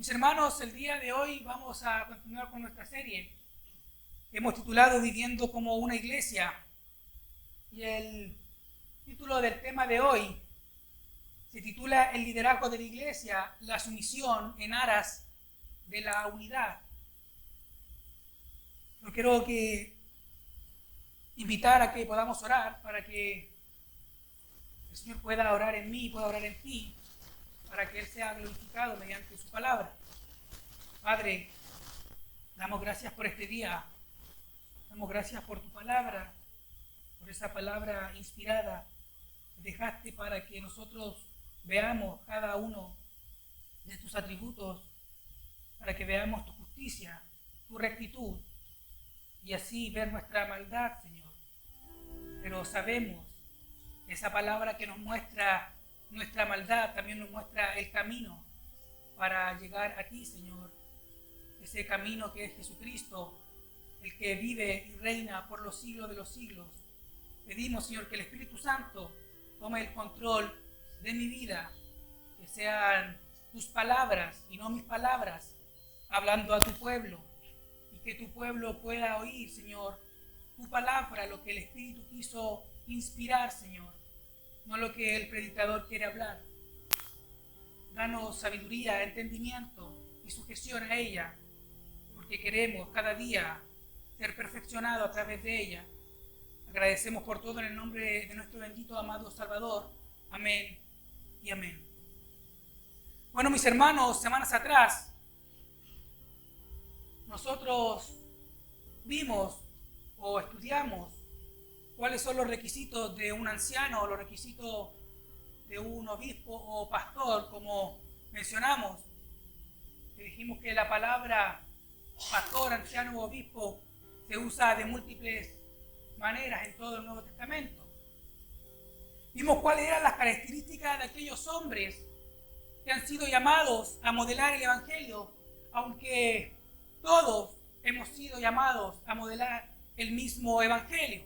Mis hermanos, el día de hoy vamos a continuar con nuestra serie. Hemos titulado Viviendo como una iglesia. Y el título del tema de hoy se titula El liderazgo de la iglesia, la sumisión en aras de la unidad. Yo quiero invitar a que podamos orar para que el Señor pueda orar en mí, pueda orar en ti, para que Él sea glorificado mediante su palabra. Padre, damos gracias por este día, damos gracias por tu palabra, por esa palabra inspirada que dejaste para que nosotros veamos cada uno de tus atributos, para que veamos tu justicia, tu rectitud, y así ver nuestra maldad, Señor. Pero sabemos que esa palabra que nos muestra nuestra maldad también nos muestra el camino para llegar a ti, Señor. Ese camino que es Jesucristo, el que vive y reina por los siglos de los siglos. Pedimos, Señor, que el Espíritu Santo tome el control de mi vida, que sean tus palabras y no mis palabras, hablando a tu pueblo, y que tu pueblo pueda oír, Señor, tu palabra, lo que el Espíritu quiso inspirar, Señor, no lo que el predicador quiere hablar. Danos sabiduría, entendimiento y sujeción a ella, porque queremos cada día ser perfeccionados a través de ella. Agradecemos por todo en el nombre de nuestro bendito amado Salvador. Amén y amén. Bueno, mis hermanos, semanas atrás nosotros vimos o estudiamos cuáles son los requisitos de un anciano, los requisitos de un obispo o pastor, como mencionamos. Dijimos que la palabra pastor, anciano o obispo se usa de múltiples maneras en todo el Nuevo Testamento. Vimos cuáles eran las características de aquellos hombres que han sido llamados a modelar el Evangelio, aunque todos hemos sido llamados a modelar el mismo Evangelio.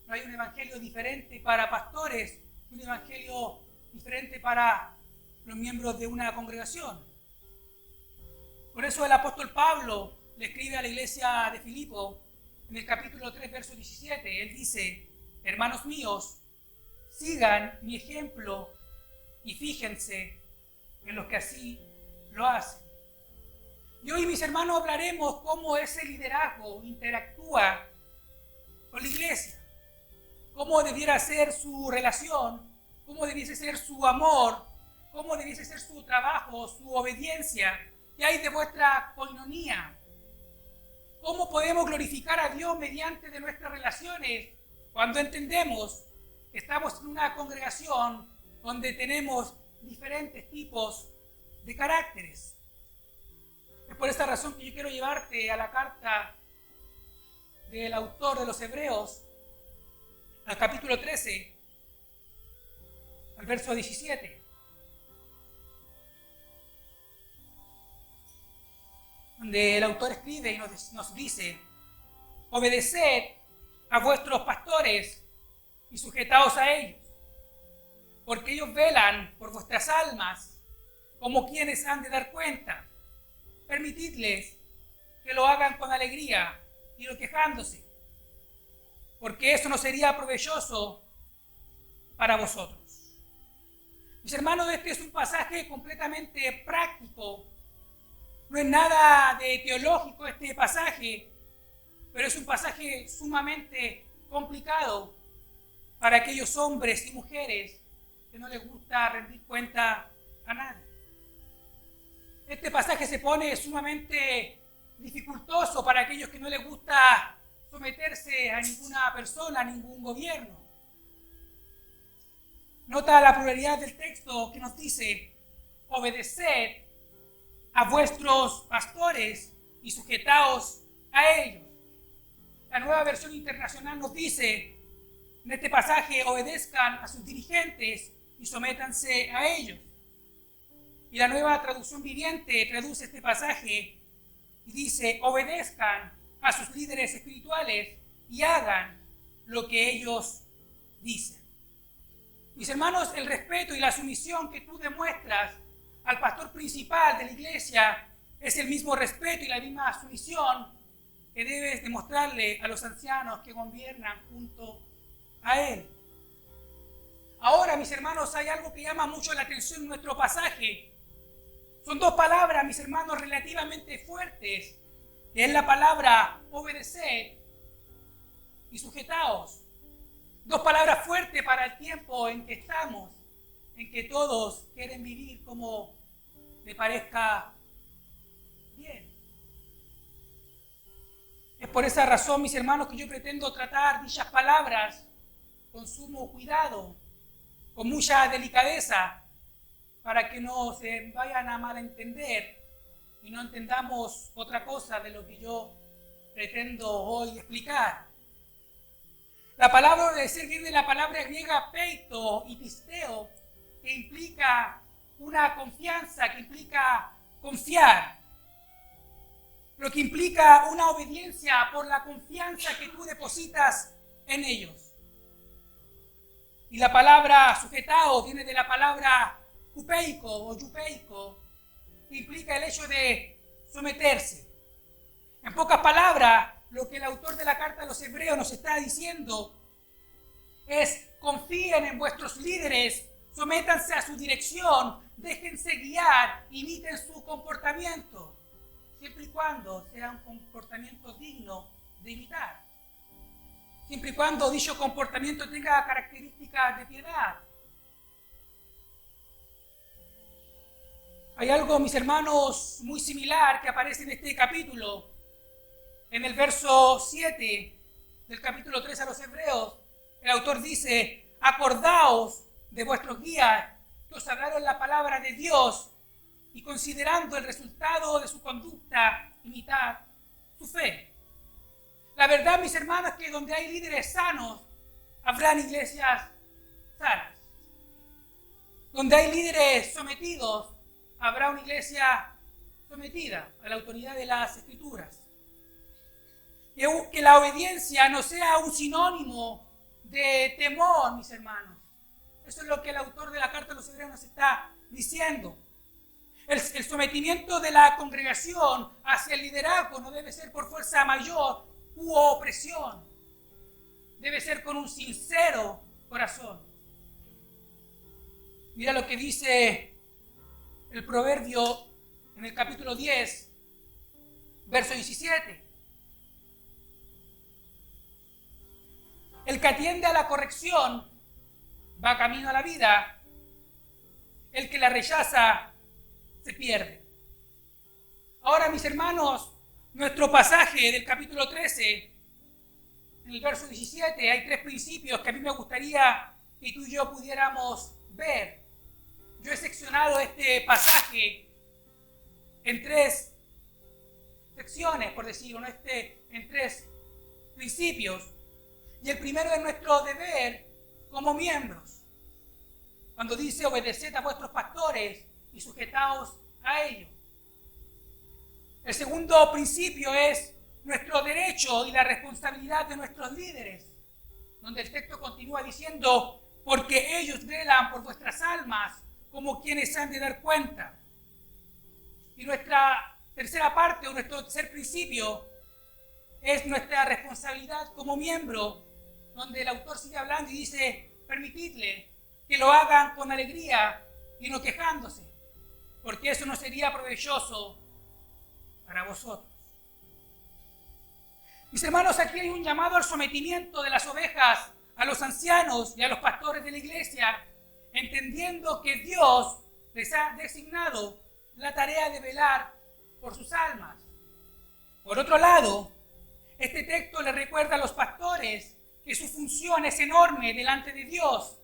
No hay un evangelio diferente para pastores, un evangelio diferente para los miembros de una congregación. Por eso el apóstol Pablo le escribe a la iglesia de Filipo en el capítulo 3, verso 17. Él dice: hermanos míos, sigan mi ejemplo y fíjense en los que así lo hacen. Y hoy, mis hermanos, hablaremos cómo ese liderazgo interactúa con la iglesia. Cómo debiera ser su relación, cómo debiese ser su amor, cómo debiese ser su trabajo, su obediencia, qué hay de vuestra coinonía. Cómo podemos glorificar a Dios mediante de nuestras relaciones cuando entendemos que estamos en una congregación donde tenemos diferentes tipos de caracteres. Es por esta razón que yo quiero llevarte a la carta del autor de los Hebreos, al capítulo 13, al verso 17, donde el autor escribe y nos dice: obedeced a vuestros pastores y sujetaos a ellos, porque ellos velan por vuestras almas como quienes han de dar cuenta. Permitidles que lo hagan con alegría y no quejándose, porque eso no sería provechoso para vosotros. Mis hermanos, este es un pasaje completamente práctico. No es nada de teológico este pasaje, pero es un pasaje sumamente complicado para aquellos hombres y mujeres que no les gusta rendir cuenta a nadie. Este pasaje se pone sumamente dificultoso para aquellos que no les gusta someterse a ninguna persona, a ningún gobierno. Nota la pluralidad del texto que nos dice: obedeced a vuestros pastores y sujetaos a ellos. La Nueva Versión Internacional nos dice en este pasaje: obedezcan a sus dirigentes y sométanse a ellos. Y la Nueva Traducción Viviente traduce este pasaje y dice: obedezcan a sus líderes espirituales y hagan lo que ellos dicen. Mis hermanos, el respeto y la sumisión que tú demuestras al pastor principal de la iglesia Es el mismo respeto y la misma sumisión que debes demostrarle a los ancianos que gobiernan junto a él. Ahora, mis hermanos, hay algo que llama mucho la atención en nuestro pasaje. Son dos palabras, mis hermanos, relativamente fuertes, que es la palabra obedecer y sujetaos. Dos palabras fuertes para el tiempo en que estamos, en que todos quieren vivir como le parezca bien. Es por esa razón, mis hermanos, que yo pretendo tratar dichas palabras con sumo cuidado, con mucha delicadeza, para que no se vayan a malentender y no entendamos otra cosa de lo que yo pretendo hoy explicar. La palabra obedecer viene de la palabra griega peito y pisteo, que implica una confianza, que implica confiar. Lo que implica una obediencia por la confianza que tú depositas en ellos. Y la palabra sujetao viene de la palabra jupeico o yupeico, que implica el hecho de someterse. En pocas palabras, lo que el autor de la carta a los hebreos nos está diciendo es: confíen en vuestros líderes, sométanse a su dirección, déjense guiar, imiten su comportamiento, siempre y cuando sea un comportamiento digno de imitar. Siempre y cuando dicho comportamiento tenga características de piedad. Hay algo, mis hermanos, muy similar que aparece en este capítulo. En el verso 7 del capítulo 3 a los Hebreos, el autor dice: acordaos de vuestros guías que os hablaron la palabra de Dios y considerando el resultado de su conducta, imitad su fe. La verdad, mis hermanos, es que donde hay líderes sanos, habrán iglesias sanas. Donde hay líderes sometidos, habrá una iglesia sometida a la autoridad de las Escrituras. Que la obediencia no sea un sinónimo de temor, mis hermanos. Eso es lo que el autor de la carta a los Hebreos nos está diciendo. El sometimiento de la congregación hacia el liderazgo no debe ser por fuerza mayor u opresión. Debe ser con un sincero corazón. Mira lo que dice el proverbio en el capítulo 10, verso 17. El que atiende a la corrección va camino a la vida. El que la rechaza se pierde. Ahora, mis hermanos, nuestro pasaje del capítulo 13, en el verso 17, hay tres principios que a mí me gustaría que tú y yo pudiéramos ver. Yo he seccionado este pasaje en tres secciones, por decirlo, en tres principios. Y el primero es nuestro deber como miembros. Cuando dice: obedeced a vuestros pastores y sujetaos a ellos. El segundo principio es nuestro derecho y la responsabilidad de nuestros líderes, donde el texto continúa diciendo: porque ellos velan por vuestras almas como quienes han de dar cuenta. Y nuestra tercera parte, o nuestro tercer principio, es nuestra responsabilidad como miembro, donde el autor sigue hablando y dice: permitidle que lo hagan con alegría y no quejándose, porque eso no sería provechoso para vosotros. Mis hermanos, aquí hay un llamado al sometimiento de las ovejas a los ancianos y a los pastores de la iglesia, entendiendo que Dios les ha designado la tarea de velar por sus almas. Por otro lado, este texto le recuerda a los pastores que su función es enorme delante de Dios,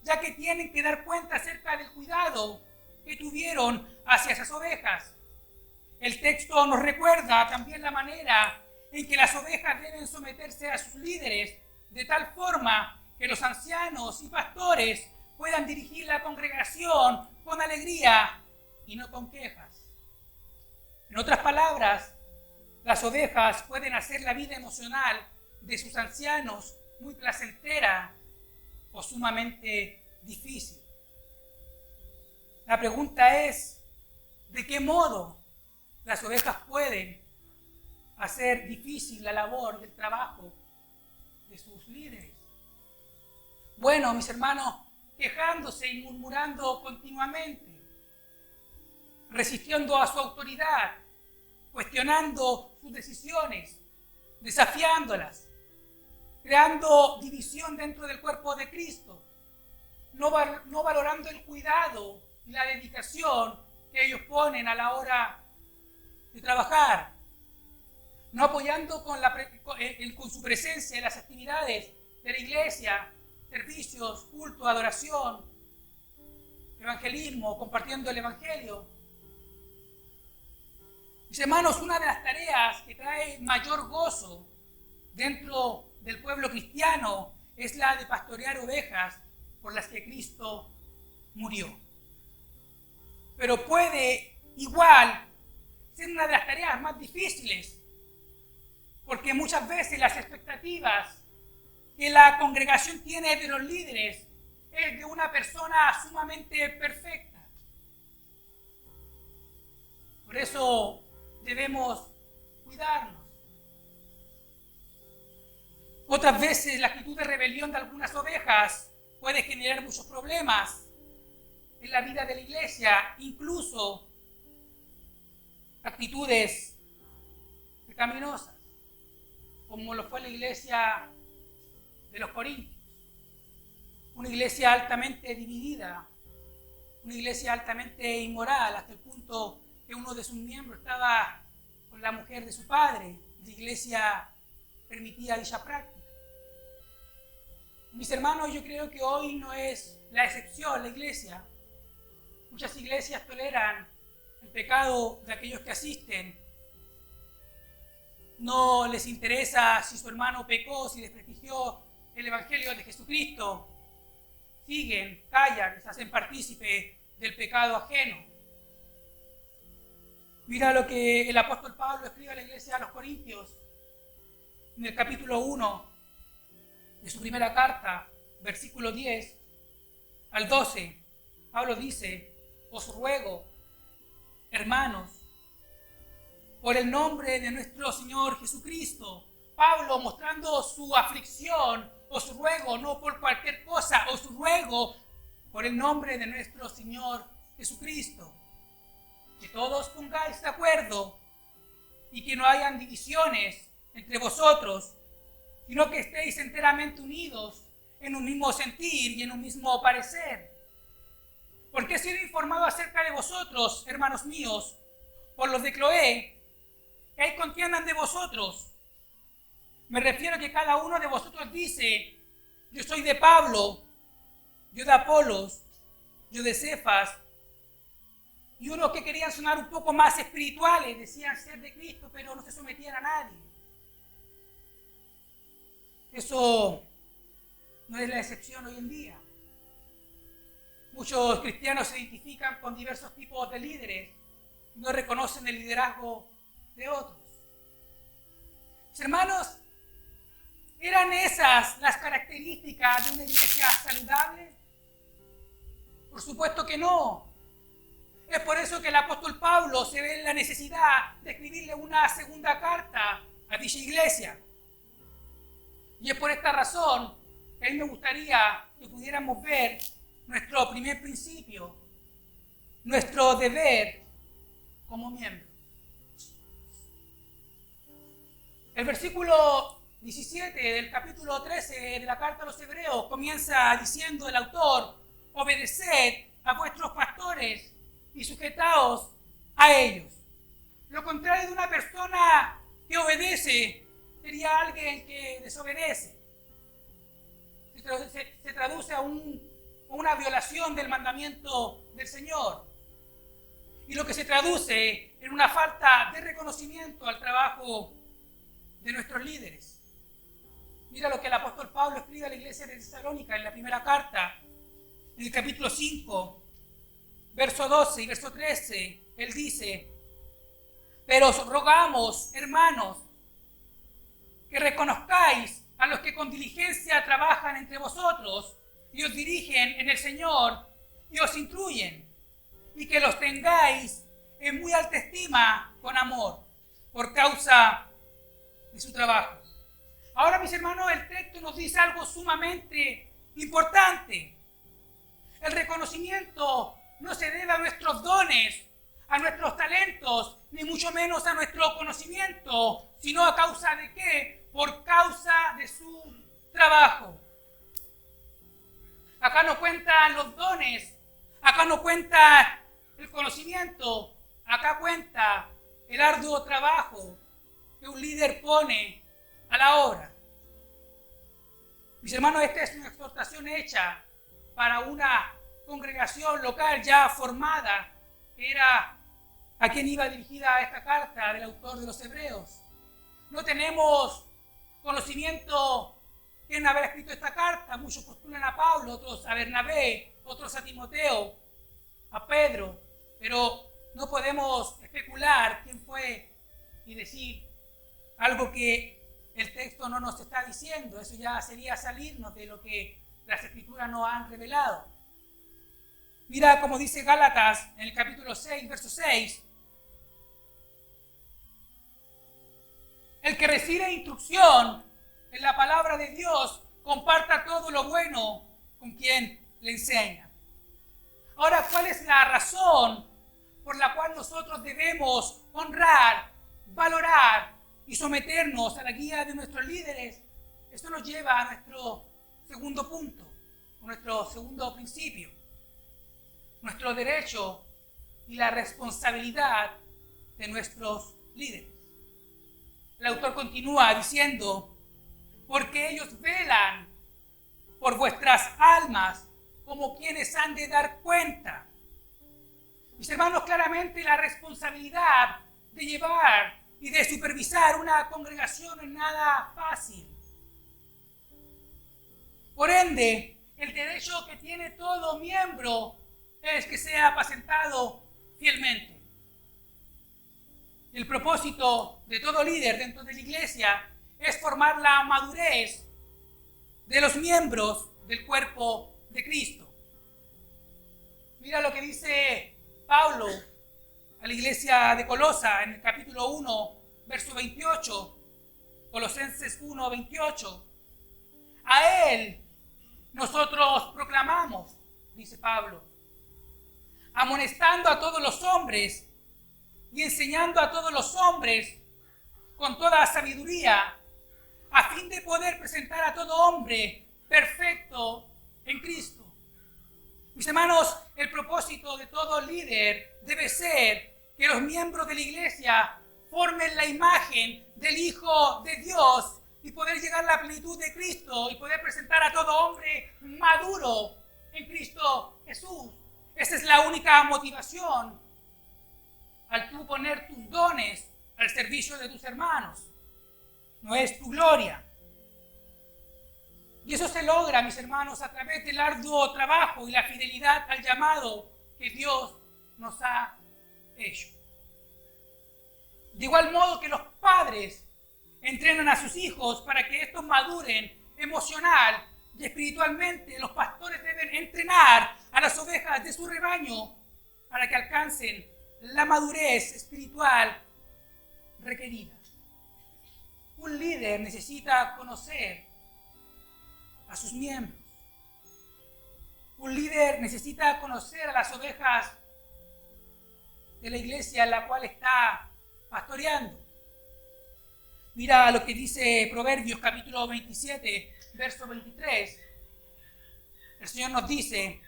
ya que tienen que dar cuenta acerca del cuidado que tuvieron hacia esas ovejas. El texto nos recuerda también la manera en que las ovejas deben someterse a sus líderes, de tal forma que los ancianos y pastores puedan dirigir la congregación con alegría y no con quejas. En otras palabras, las ovejas pueden hacer la vida emocional de sus ancianos muy placentera o sumamente difícil. La pregunta es: ¿de qué modo las ovejas pueden hacer difícil la labor del trabajo de sus líderes. Bueno, mis hermanos, quejándose y murmurando continuamente, resistiendo a su autoridad, cuestionando sus decisiones, desafiándolas, creando división dentro del cuerpo de Cristo, no valorando el cuidado y la dedicación que ellos ponen a la hora de trabajar, no apoyando con su presencia en las actividades de la iglesia, servicios, culto, adoración, evangelismo, compartiendo el evangelio. Mis hermanos, una de las tareas que trae mayor gozo dentro del pueblo cristiano es la de pastorear ovejas por las que Cristo murió. Pero puede igual ser una de las tareas más difíciles, porque muchas veces las expectativas que la congregación tiene de los líderes es de una persona sumamente perfecta. Por eso debemos cuidarnos. Otras veces la actitud de rebelión de algunas ovejas puede generar muchos problemas en la vida de la iglesia, incluso actitudes pecaminosas, como lo fue la iglesia de los Corintios. Una iglesia altamente dividida, una iglesia altamente inmoral, hasta el punto que uno de sus miembros estaba con la mujer de su padre. La iglesia permitía dicha práctica. Mis hermanos, yo creo que hoy no es la excepción la iglesia. Muchas iglesias toleran el pecado de aquellos que asisten. No les interesa si su hermano pecó, si desprestigió el evangelio de Jesucristo. Siguen, callan, se hacen partícipe del pecado ajeno. Mira lo que el apóstol Pablo escribe a la iglesia de los Corintios en el capítulo 1 de su primera carta, versículo 10 al 12. Pablo dice: os ruego, hermanos, por el nombre de nuestro Señor Jesucristo. Pablo mostrando su aflicción: os ruego, no por cualquier cosa, os ruego por el nombre de nuestro Señor Jesucristo, que todos pongáis de acuerdo y que no hayan divisiones entre vosotros, sino que estéis enteramente unidos en un mismo sentir y en un mismo parecer. Porque he sido informado acerca de vosotros, hermanos míos, por los de Cloé, que hay contiendan de vosotros. Me refiero a que cada uno de vosotros dice: yo soy de Pablo, yo de Apolos, yo de Cefas. Y unos que querían sonar un poco más espirituales decían ser de Cristo, pero no se sometían a nadie. Eso no es la excepción hoy en día. Muchos cristianos se identifican con diversos tipos de líderes y no reconocen el liderazgo de otros. Mis hermanos, ¿eran esas las características de una iglesia saludable? Por supuesto que no. Es por eso que el apóstol Pablo se ve en la necesidad de escribirle una segunda carta a dicha iglesia. Y es por esta razón que a mí me gustaría que pudiéramos ver nuestro primer principio, nuestro deber como miembro. El versículo 17 del capítulo 13 de la carta a los Hebreos comienza diciendo el autor: obedeced a vuestros pastores y sujetaos a ellos. Lo contrario de una persona que obedece sería alguien que desobedece. Se traduce a una violación del mandamiento del Señor. Y lo que se traduce en una falta de reconocimiento al trabajo de nuestros líderes. Mira lo que el apóstol Pablo escribe a la iglesia de Tesalónica en la primera carta, en el capítulo 5, verso 12 y verso 13. Él dice: pero os rogamos, hermanos, que reconozcáis a los que con diligencia trabajan entre vosotros y os dirigen en el Señor y os instruyen, y que los tengáis en muy alta estima con amor por causa de su trabajo. Ahora, mis hermanos, el texto nos dice algo sumamente importante. El reconocimiento no se debe a nuestros dones, a nuestros talentos, ni mucho menos a nuestro conocimiento, sino a causa de ¿qué? Por causa de su trabajo. Acá no cuentan los dones, acá no cuenta el conocimiento, acá cuenta el arduo trabajo que un líder pone a la obra. Mis hermanos, esta es una exhortación hecha para una congregación local ya formada, que era a quien iba dirigida esta carta del autor de los Hebreos. No tenemos conocimiento quién habrá escrito esta carta. Muchos postulan a Pablo, otros a Bernabé, otros a Timoteo, a Pedro, pero no podemos especular quién fue y decir algo que el texto no nos está diciendo. Eso ya sería salirnos de lo que las Escrituras nos han revelado. Mira como dice Gálatas en el capítulo 6, verso 6. El que recibe instrucción en la palabra de Dios, comparta todo lo bueno con quien le enseña. Ahora, ¿cuál es la razón por la cual nosotros debemos honrar, valorar y someternos a la guía de nuestros líderes? Esto nos lleva a nuestro segundo punto, nuestro segundo principio, nuestro derecho y la responsabilidad de nuestros líderes. El autor continúa diciendo, porque ellos velan por vuestras almas como quienes han de dar cuenta. Mis hermanos, claramente la responsabilidad de llevar y de supervisar una congregación no es nada fácil. Por ende, el derecho que tiene todo miembro es que sea apacentado fielmente. El propósito de todo líder dentro de la iglesia es formar la madurez de los miembros del cuerpo de Cristo. Mira lo que dice Pablo a la iglesia de Colosa en el capítulo 1, verso 28, Colosenses 1, 28. A Él nosotros proclamamos, dice Pablo, amonestando a todos los hombres y enseñando a todos los hombres con toda sabiduría, a fin de poder presentar a todo hombre perfecto en Cristo. Mis hermanos, el propósito de todo líder debe ser que los miembros de la iglesia formen la imagen del Hijo de Dios y poder llegar a la plenitud de Cristo y poder presentar a todo hombre maduro en Cristo Jesús. Esa es la única motivación al tú poner tus dones al servicio de tus hermanos. No es tu gloria. Y eso se logra, mis hermanos, a través del arduo trabajo y la fidelidad al llamado que Dios nos ha hecho. De igual modo que los padres entrenan a sus hijos para que estos maduren emocional y espiritualmente, los pastores deben entrenar a las ovejas de su rebaño para que alcancen la madurez espiritual requerida. Un líder necesita conocer a sus miembros. Un líder necesita conocer a las ovejas de la iglesia en la cual está pastoreando. Mira lo que dice Proverbios capítulo 27, verso 23. El Señor nos dice,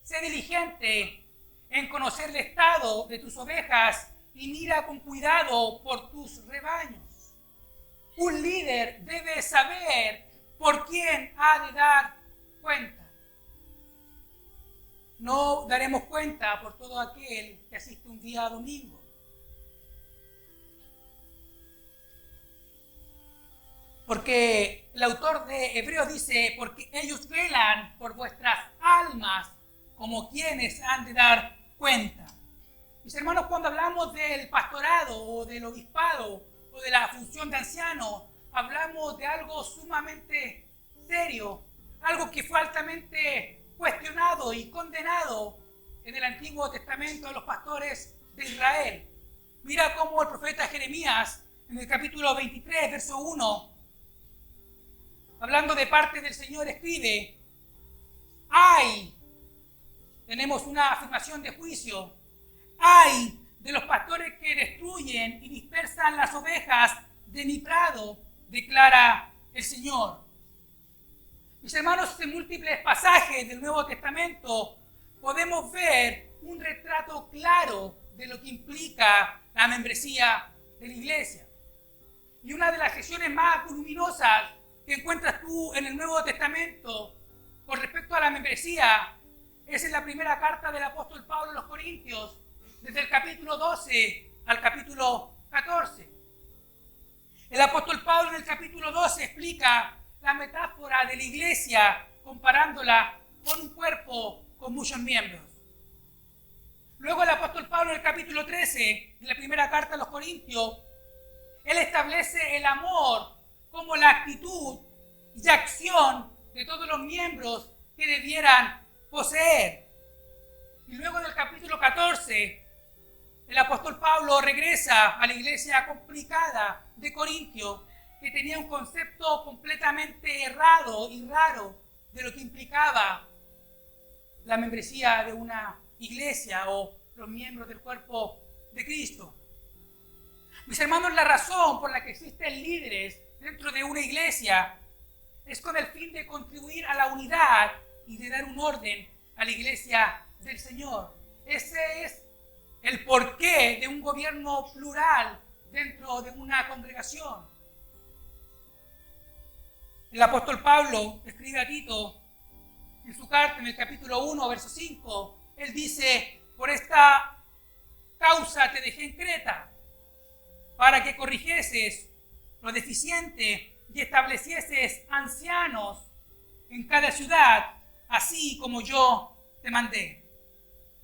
sé diligente en conocer el estado de tus ovejas y mira con cuidado por tus rebaños. Un líder debe saber por quién ha de dar cuenta. No daremos cuenta por todo aquel que asiste un día domingo. Porque el autor de Hebreos dice, porque ellos velan por vuestras almas como quienes han de dar cuenta. Mis hermanos, cuando hablamos del pastorado o del obispado o de la función de anciano, hablamos de algo sumamente serio, algo que fue altamente cuestionado y condenado en el Antiguo Testamento a los pastores de Israel. Mira cómo el profeta Jeremías, en el capítulo 23, verso 1, hablando de parte del Señor, escribe: ¡ay! Tenemos una afirmación de juicio. ¡Ay de los pastores que destruyen y dispersan las ovejas de mi prado!, declara el Señor. Mis hermanos, en múltiples pasajes del Nuevo Testamento podemos ver un retrato claro de lo que implica la membresía de la iglesia. Y una de las secciones más voluminosas que encuentras tú en el Nuevo Testamento con respecto a la membresía es en la primera carta del apóstol Pablo a los Corintios, desde el capítulo 12 al capítulo 14. El apóstol Pablo en el capítulo 12 explica la metáfora de la iglesia comparándola con un cuerpo con muchos miembros. Luego el apóstol Pablo en el capítulo 13, de la primera carta a los Corintios, él establece el amor como la actitud y acción de todos los miembros que debieran poseer. Y luego en el capítulo 14, el apóstol Pablo regresa a la iglesia complicada de Corintio, que tenía un concepto completamente errado y raro de lo que implicaba la membresía de una iglesia o los miembros del cuerpo de Cristo. Mis hermanos, la razón por la que existen líderes dentro de una iglesia es con el fin de contribuir a la unidad y de dar un orden a la iglesia del Señor. Ese es el porqué de un gobierno plural dentro de una congregación. El apóstol Pablo escribe a Tito en su carta, en el capítulo 1, verso 5, él dice: por esta causa te dejé en Creta, para que corrigieses lo deficiente y establecieses ancianos en cada ciudad, así como yo te mandé.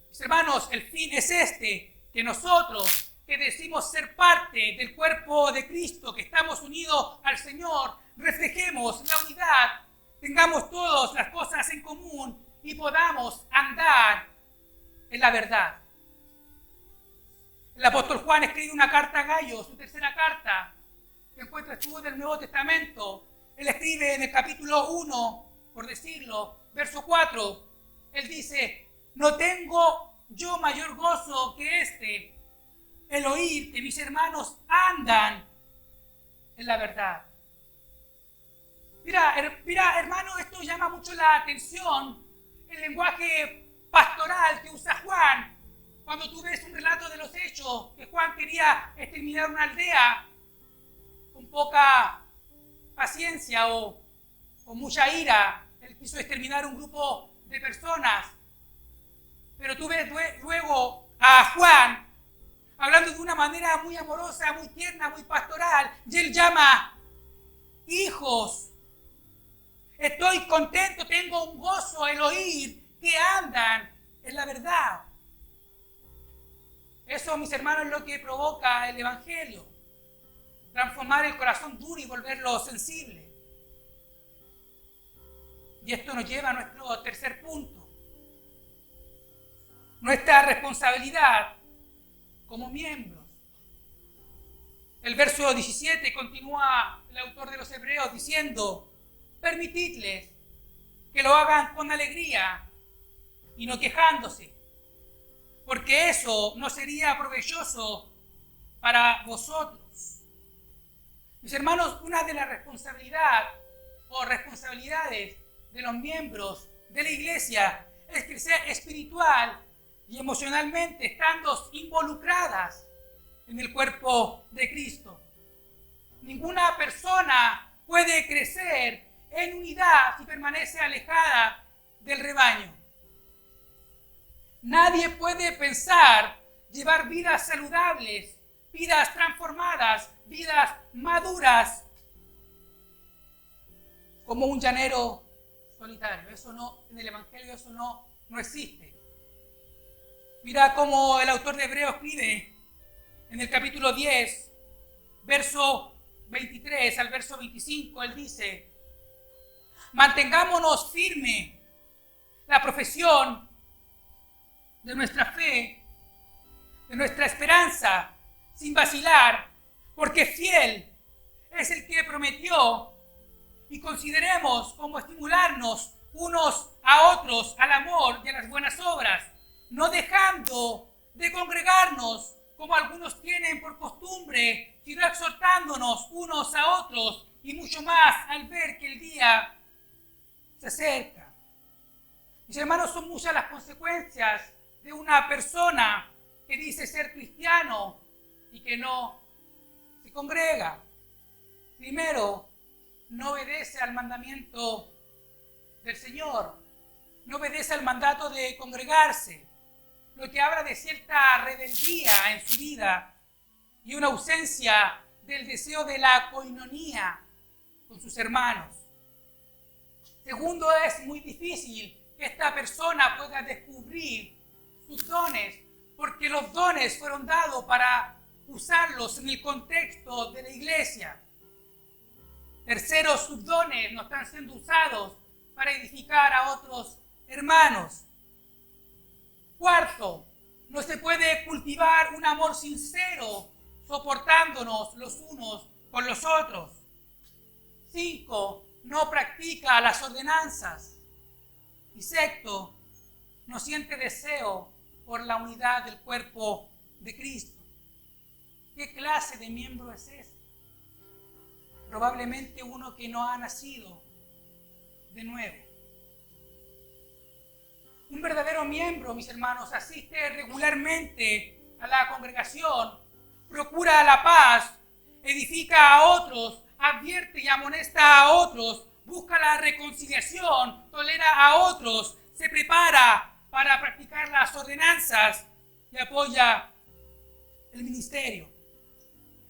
Mis hermanos, el fin es este, que nosotros que decimos ser parte del cuerpo de Cristo, que estamos unidos al Señor, reflejemos la unidad, tengamos todas las cosas en común y podamos andar en la verdad. El apóstol Juan escribe una carta a Gallo, su tercera carta, que encuentras tú en el Nuevo Testamento. Él escribe en el capítulo 1, por decirlo, verso 4, él dice: no tengo yo mayor gozo que este, el oír que mis hermanos andan en la verdad. Mira, hermano, esto llama mucho la atención, el lenguaje pastoral que usa Juan. Cuando tú ves un relato de los hechos, que Juan quería exterminar una aldea con poca paciencia o con mucha ira, él quiso exterminar un grupo de personas. Pero tú ves luego a Juan hablando de una manera muy amorosa, muy tierna, muy pastoral, y él llama: hijos, estoy contento, tengo un gozo el oír que andan en la verdad. Eso, mis hermanos, es lo que provoca el Evangelio: transformar el corazón duro y volverlo sensible. Y esto nos lleva a nuestro tercer punto: nuestra responsabilidad como miembros. El verso 17 continúa el autor de los Hebreos diciendo: permitidles que lo hagan con alegría y no quejándose, porque eso no sería provechoso para vosotros. Mis hermanos, una de las responsabilidades de los miembros de la iglesia es crecer espiritual y emocionalmente, estando involucradas en el cuerpo de Cristo. Ninguna persona puede crecer en unidad si permanece alejada del rebaño. Nadie puede pensar llevar vidas saludables, vidas transformadas, vidas maduras, como un llanero solitario. Eso no, en el Evangelio eso no existe. Mira cómo el autor de Hebreos escribe en el capítulo 10, verso 23 al verso 25, él dice: mantengámonos firme la profesión de nuestra fe de nuestra esperanza sin vacilar, porque fiel es el que prometió, y consideremos cómo estimularnos unos a otros al amor y a las buenas obras, no dejando de congregarnos como algunos tienen por costumbre, sino exhortándonos unos a otros, y mucho más al ver que el día se acerca. Mis hermanos, son muchas las consecuencias de una persona que dice ser cristiano y que no se congrega. Primero, no obedece al mandamiento del Señor, no obedece al mandato de congregarse, lo que habla de cierta rebeldía en su vida y una ausencia del deseo de la coinonía con sus hermanos. Segundo, es muy difícil que esta persona pueda descubrir sus dones, porque los dones fueron dados para usarlos en el contexto de la iglesia. Tercero, sus dones no están siendo usados para edificar a otros hermanos. Cuarto, no se puede cultivar un amor sincero soportándonos los unos con los otros. 5, no practica las ordenanzas. Y sexto, no siente deseo por la unidad del cuerpo de Cristo. ¿Qué clase de miembro es ese? Probablemente uno que no ha nacido de nuevo. Un verdadero miembro, mis hermanos, asiste regularmente a la congregación, procura la paz, edifica a otros, advierte y amonesta a otros, busca la reconciliación, tolera a otros, se prepara para practicar las ordenanzas y apoya el ministerio.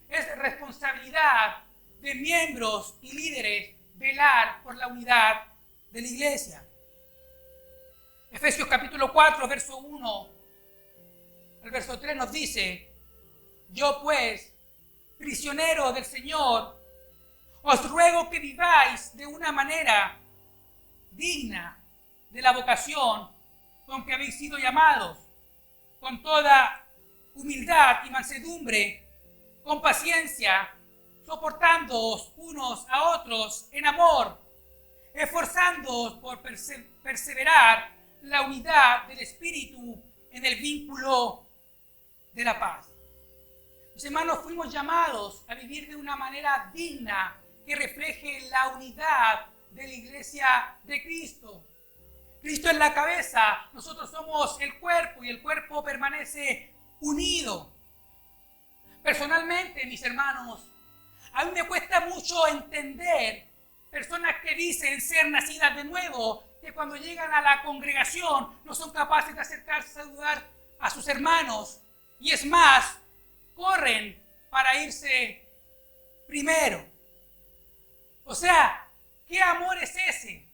Es responsabilidad de miembros y líderes velar por la unidad de la iglesia. Efesios capítulo 4, verso 1 al verso 3 nos dice: yo pues, prisionero del Señor, os ruego que viváis de una manera digna de la vocación con que habéis sido llamados, con toda humildad y mansedumbre, con paciencia, soportándoos unos a otros en amor, esforzándoos por perseverar la unidad del Espíritu en el vínculo de la paz. Mis hermanos, fuimos llamados a vivir de una manera digna que refleje la unidad de la iglesia de Cristo. Cristo es la cabeza, nosotros somos el cuerpo y el cuerpo permanece unido. Personalmente, mis hermanos, a mí me cuesta mucho entender personas que dicen ser nacidas de nuevo, que cuando llegan a la congregación no son capaces de acercarse a saludar a sus hermanos, y es más, corren para irse primero. O sea, ¿qué amor es ese?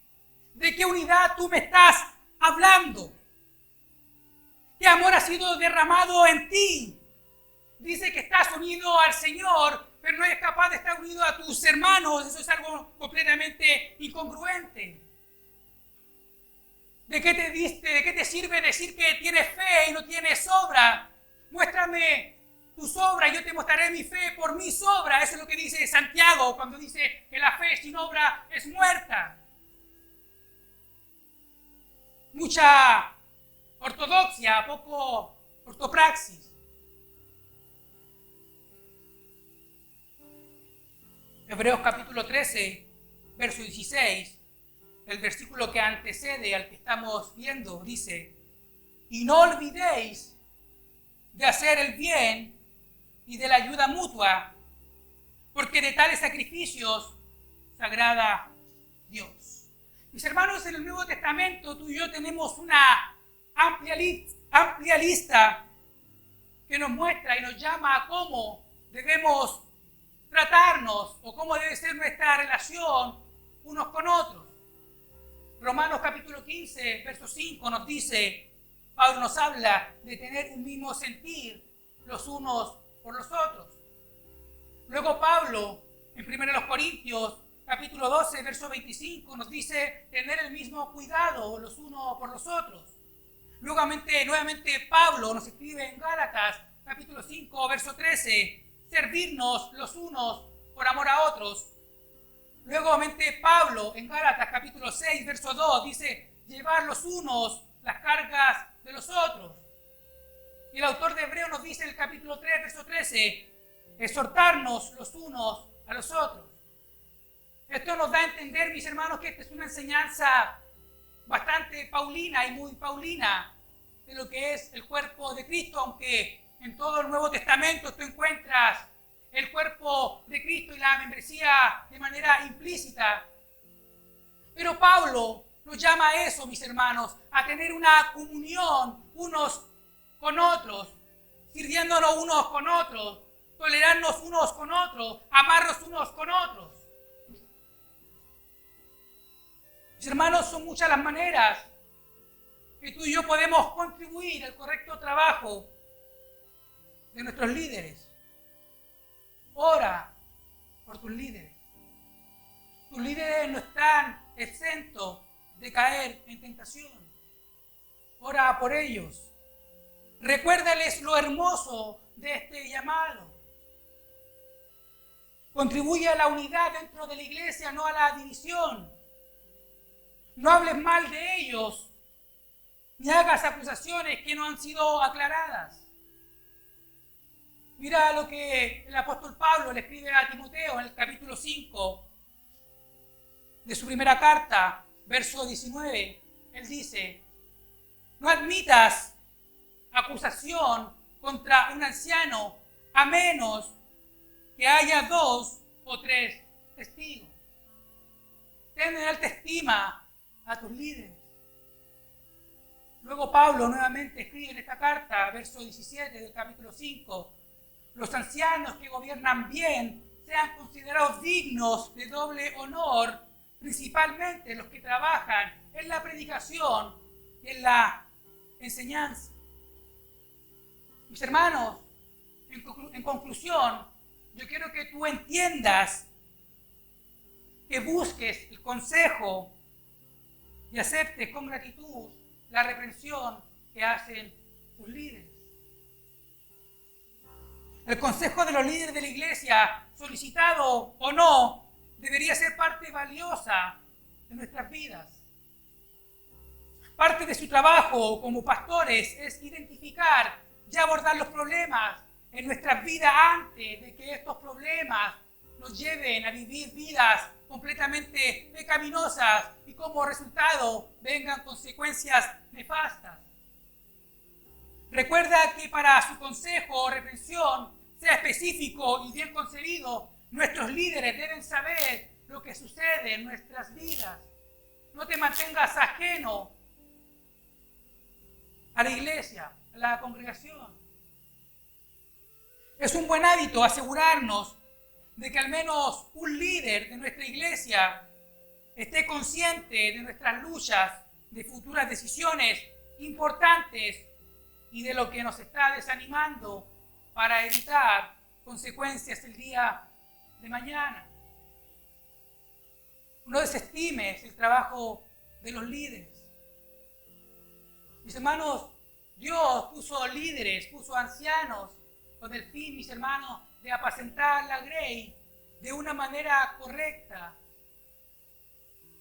¿De qué unidad tú me estás hablando? ¿Qué amor ha sido derramado en ti? Dice que estás unido al Señor, pero no eres capaz de estar unido a tus hermanos. Eso es algo completamente incongruente. ¿De qué te sirve decir que tienes fe y no tienes obra? Muéstrame tus obras y yo te mostraré mi fe por mis obras. Eso es lo que dice Santiago cuando dice que la fe sin obra es muerta. Mucha ortodoxia, poco ortopraxis. Hebreos capítulo 13, verso 16, el versículo que antecede al que estamos viendo, dice: y no olvidéis de hacer el bien y de la ayuda mutua, porque de tales sacrificios se agrada Dios. Mis hermanos, en el Nuevo Testamento tú y yo tenemos una amplia lista que nos muestra y nos llama a cómo debemos tratarnos o cómo debe ser nuestra relación unos con otros. Romanos capítulo 15, verso 5 nos dice, Pablo nos habla de tener un mismo sentir los unos por los otros. Luego Pablo, en 1 Corintios capítulo 12, verso 25, nos dice tener el mismo cuidado los unos por los otros. Nuevamente Pablo nos escribe en Gálatas capítulo 5, verso 13, servirnos los unos por amor a otros. Luego, Pablo, en Gálatas, capítulo 6, verso 2, dice, llevar los unos las cargas de los otros. Y el autor de Hebreos nos dice en el capítulo 3, verso 13, exhortarnos los unos a los otros. Esto nos da a entender, mis hermanos, que esta es una enseñanza bastante paulina y muy paulina de lo que es el cuerpo de Cristo, aunque en todo el Nuevo Testamento tú encuentras el cuerpo de Cristo y la membresía de manera implícita. Pero Pablo nos llama a eso, mis hermanos, a tener una comunión unos con otros, sirviéndonos unos con otros, tolerarnos unos con otros, amarnos unos con otros. Mis hermanos, son muchas las maneras que tú y yo podemos contribuir al correcto trabajo de nuestros líderes. Ora por tus líderes. Tus líderes no están exentos de caer en tentación. Ora por ellos. Recuérdales lo hermoso de este llamado. Contribuye a la unidad dentro de la iglesia, no a la división. No hables mal de ellos, ni hagas acusaciones que no han sido aclaradas. Mira lo que el apóstol Pablo le escribe a Timoteo en el capítulo 5 de su primera carta, verso 19. Él dice, no admitas acusación contra un anciano a menos que haya 2 o 3 testigos. Ten en alta estima a tus líderes. Luego Pablo nuevamente escribe en esta carta, verso 17 del capítulo 5, los ancianos que gobiernan bien sean considerados dignos de doble honor, principalmente los que trabajan en la predicación y en la enseñanza. Mis hermanos, en conclusión, yo quiero que tú entiendas, que busques el consejo y aceptes con gratitud la reprensión que hacen tus líderes. El consejo de los líderes de la iglesia, solicitado o no, debería ser parte valiosa de nuestras vidas. Parte de su trabajo como pastores es identificar y abordar los problemas en nuestras vidas antes de que estos problemas nos lleven a vivir vidas completamente pecaminosas y como resultado vengan consecuencias nefastas. Recuerda que para su consejo o reprensión sea específico y bien concebido, nuestros líderes deben saber lo que sucede en nuestras vidas. No te mantengas ajeno a la iglesia, a la congregación. Es un buen hábito asegurarnos de que al menos un líder de nuestra iglesia esté consciente de nuestras luchas, de futuras decisiones importantes y de lo que nos está desanimando para evitar consecuencias el día de mañana. No desestimes el trabajo de los líderes. Mis hermanos, Dios puso líderes, puso ancianos con el fin, mis hermanos, de apacentar la grey de una manera correcta.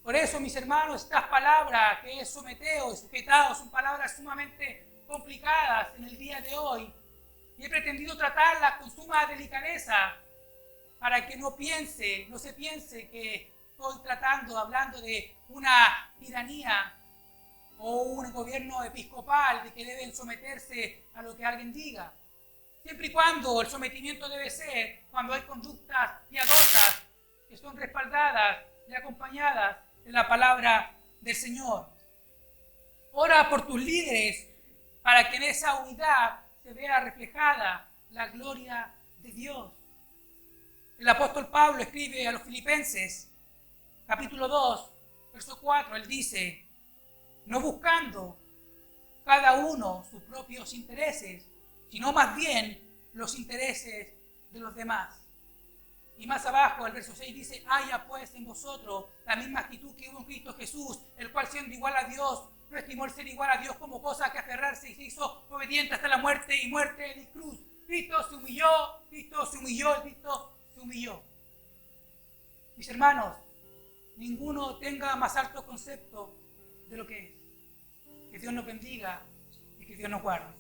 Por eso, mis hermanos, estas palabras que es someteo y sujetado son palabras sumamente complicadas en el día de hoy. Y he pretendido tratarlas con suma delicadeza para que no se piense que estoy hablando de una tiranía o un gobierno episcopal de que deben someterse a lo que alguien diga. Siempre y cuando el sometimiento debe ser cuando hay conductas piadosas que son respaldadas y acompañadas de la palabra del Señor. Ora por tus líderes para que en esa unidad se vea reflejada la gloria de Dios. El apóstol Pablo escribe a los Filipenses, capítulo 2, verso 4, él dice, no buscando cada uno sus propios intereses, sino más bien los intereses de los demás. Y más abajo, el verso 6 dice, haya pues en vosotros la misma actitud que hubo en Cristo Jesús, el cual siendo igual a Dios, no estimó el ser igual a Dios como cosa que aferrarse y se hizo obediente hasta la muerte y muerte de cruz. Cristo se humilló, Cristo se humilló, Cristo se humilló. Mis hermanos, ninguno tenga más alto concepto de lo que es. Que Dios nos bendiga y que Dios nos guarde.